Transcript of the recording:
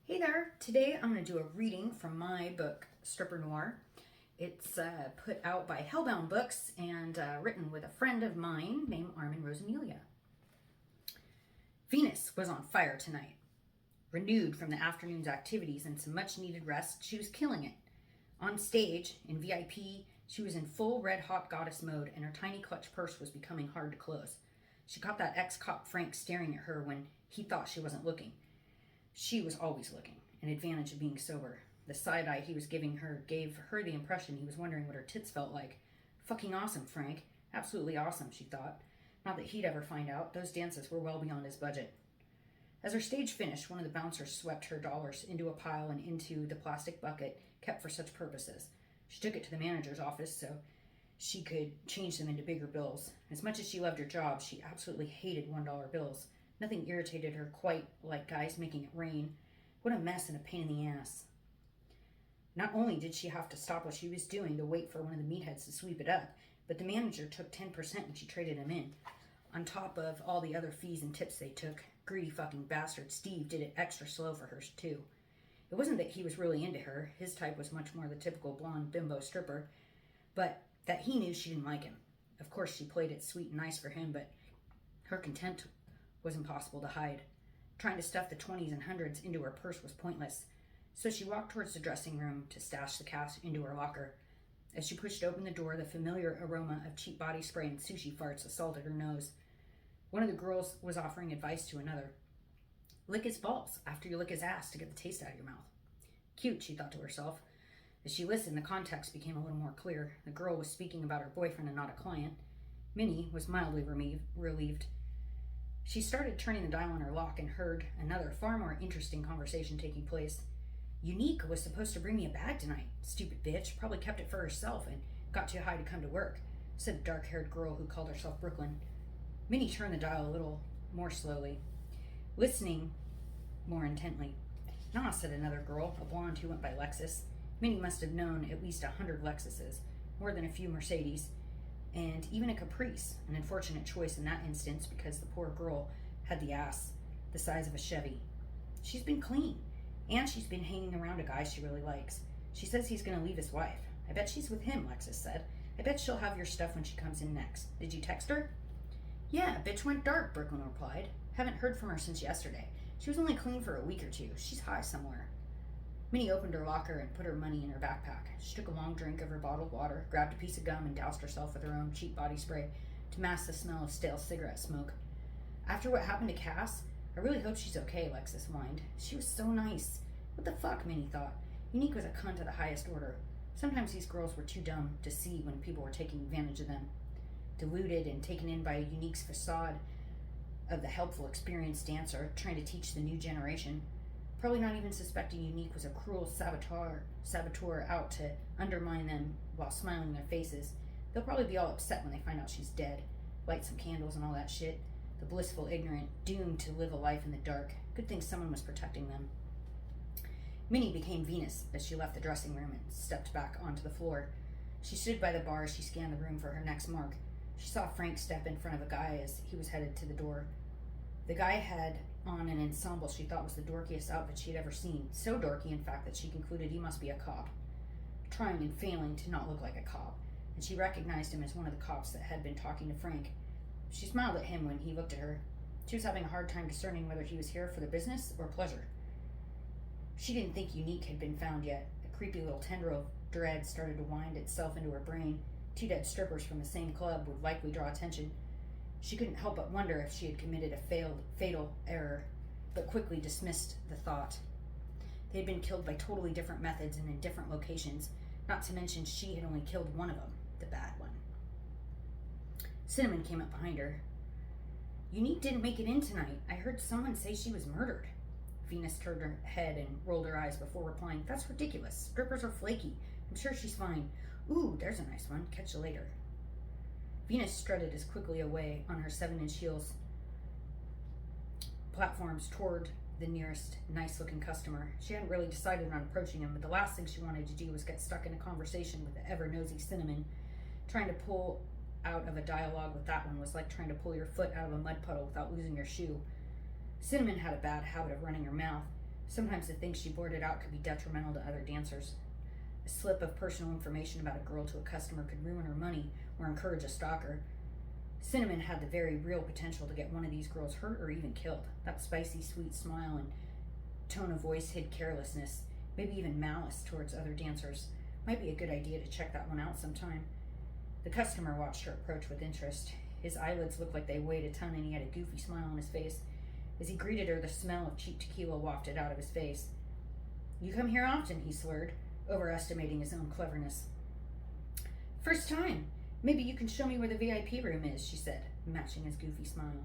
Hey there! Today I'm going to do a reading from my book, Stripper Noir. It's put out by Hellbound Books and written with a friend of mine named Armand Rosamilia. Venus was on fire tonight. Renewed from the afternoon's activities and some much-needed rest, she was killing it. On stage, in VIP, she was in full red-hot goddess mode and her tiny clutch purse was becoming hard to close. She caught that ex-cop Frank staring at her when he thought she wasn't looking. She was always looking, an advantage of being sober. The side eye he was giving her gave her the impression he was wondering what her tits felt like. Fucking awesome, Frank. Absolutely awesome, she thought. Not that he'd ever find out. Those dances were well beyond his budget. As her stage finished, one of the bouncers swept her dollars into a pile and into the plastic bucket kept for such purposes. She took it to the manager's office so she could change them into bigger bills. As much as she loved her job, she absolutely hated $1 bills. Nothing irritated her quite like guys making it rain. What a mess and a pain in the ass. Not only did she have to stop what she was doing to wait for one of the meatheads to sweep it up, but the manager took 10% when she traded him in. On top of all the other fees and tips they took, greedy fucking bastard Steve did it extra slow for her too. It wasn't that he was really into her. His type was much more the typical blonde bimbo stripper, but that he knew she didn't like him. Of course, she played it sweet and nice for him, but her contempt was impossible to hide. Trying to stuff the 20s and 100s into her purse was pointless, so she walked towards the dressing room to stash the cash into her locker. As she pushed open the door, the familiar aroma of cheap body spray and sushi farts assaulted her nose. One of the girls was offering advice to another. Lick his balls after you lick his ass to get the taste out of your mouth. Cute, she thought to herself. As she listened, the context became a little more clear. The girl was speaking about her boyfriend and not a client. Minnie was mildly relieved. She started turning the dial on her lock and heard another, far more interesting conversation taking place. Unique was supposed to bring me a bag tonight. Stupid bitch. Probably kept it for herself and got too high to come to work, said a dark-haired girl who called herself Brooklyn. Minnie turned the dial a little more slowly, listening more intently. Nah, said another girl, a blonde who went by Lexus. Minnie must have known at least 100 Lexuses, more than a few Mercedes, and even a Caprice, an unfortunate choice in that instance because the poor girl had the ass the size of a Chevy. She's been clean, and she's been hanging around a guy she really likes. She says he's going to leave his wife. I bet she's with him, Lexus said. I bet she'll have your stuff when she comes in next. Did you text her? Yeah, bitch went dark, Brooklyn replied. Haven't heard from her since yesterday. She was only clean for a week or two. She's high somewhere. Minnie opened her locker and put her money in her backpack. She took a long drink of her bottled water, grabbed a piece of gum, and doused herself with her own cheap body spray to mask the smell of stale cigarette smoke. After what happened to Cass, I really hope she's okay, Lexus whined. She was so nice. What the fuck, Minnie thought. Unique was a cunt of the highest order. Sometimes these girls were too dumb to see when people were taking advantage of them. Deluded and taken in by Unique's facade of the helpful, experienced dancer trying to teach the new generation. Probably not even suspecting Unique was a cruel saboteur out to undermine them while smiling in their faces. They'll probably be all upset when they find out she's dead. Light some candles and all that shit. The blissful ignorant, doomed to live a life in the dark. Good thing someone was protecting them. Minnie became Venus as she left the dressing room and stepped back onto the floor. She stood by the bar as she scanned the room for her next mark. She saw Frank step in front of a guy as he was headed to the door. The guy had on an ensemble she thought was the dorkiest outfit she'd ever seen. So dorky, in fact, that she concluded he must be a cop. Trying and failing to not look like a cop, and she recognized him as one of the cops that had been talking to Frank. She smiled at him when he looked at her. She was having a hard time discerning whether he was here for the business or pleasure. She didn't think Unique had been found yet. A creepy little tendril of dread started to wind itself into her brain. 2 dead strippers from the same club would likely draw attention. She couldn't help but wonder if she had committed a fatal error, but quickly dismissed the thought. They had been killed by totally different methods and in different locations, not to mention she had only killed one of them, the bad one. Cinnamon came up behind her. Unique didn't make it in tonight. I heard someone say she was murdered. Venus turned her head and rolled her eyes before replying, That's ridiculous. Strippers are flaky. I'm sure she's fine. Ooh, there's a nice one. Catch you later. Venus strutted as quickly away on her 7-inch heels platforms toward the nearest nice-looking customer. She hadn't really decided on approaching him, but the last thing she wanted to do was get stuck in a conversation with the ever-nosy Cinnamon. Trying to pull out of a dialogue with that one was like trying to pull your foot out of a mud puddle without losing your shoe. Cinnamon had a bad habit of running her mouth, Sometimes the things she blurted out could be detrimental to other dancers. A slip of personal information about a girl to a customer could ruin her money or encourage a stalker. Cinnamon had the very real potential to get one of these girls hurt or even killed. That spicy, sweet smile and tone of voice hid carelessness, maybe even malice towards other dancers. Might be a good idea to check that one out sometime. The customer watched her approach with interest. His eyelids looked like they weighed a ton and he had a goofy smile on his face. As he greeted her, the smell of cheap tequila wafted out of his face. "You come here often," he slurred, overestimating his own cleverness. "First time. Maybe you can show me where the VIP room is," she said, matching his goofy smile.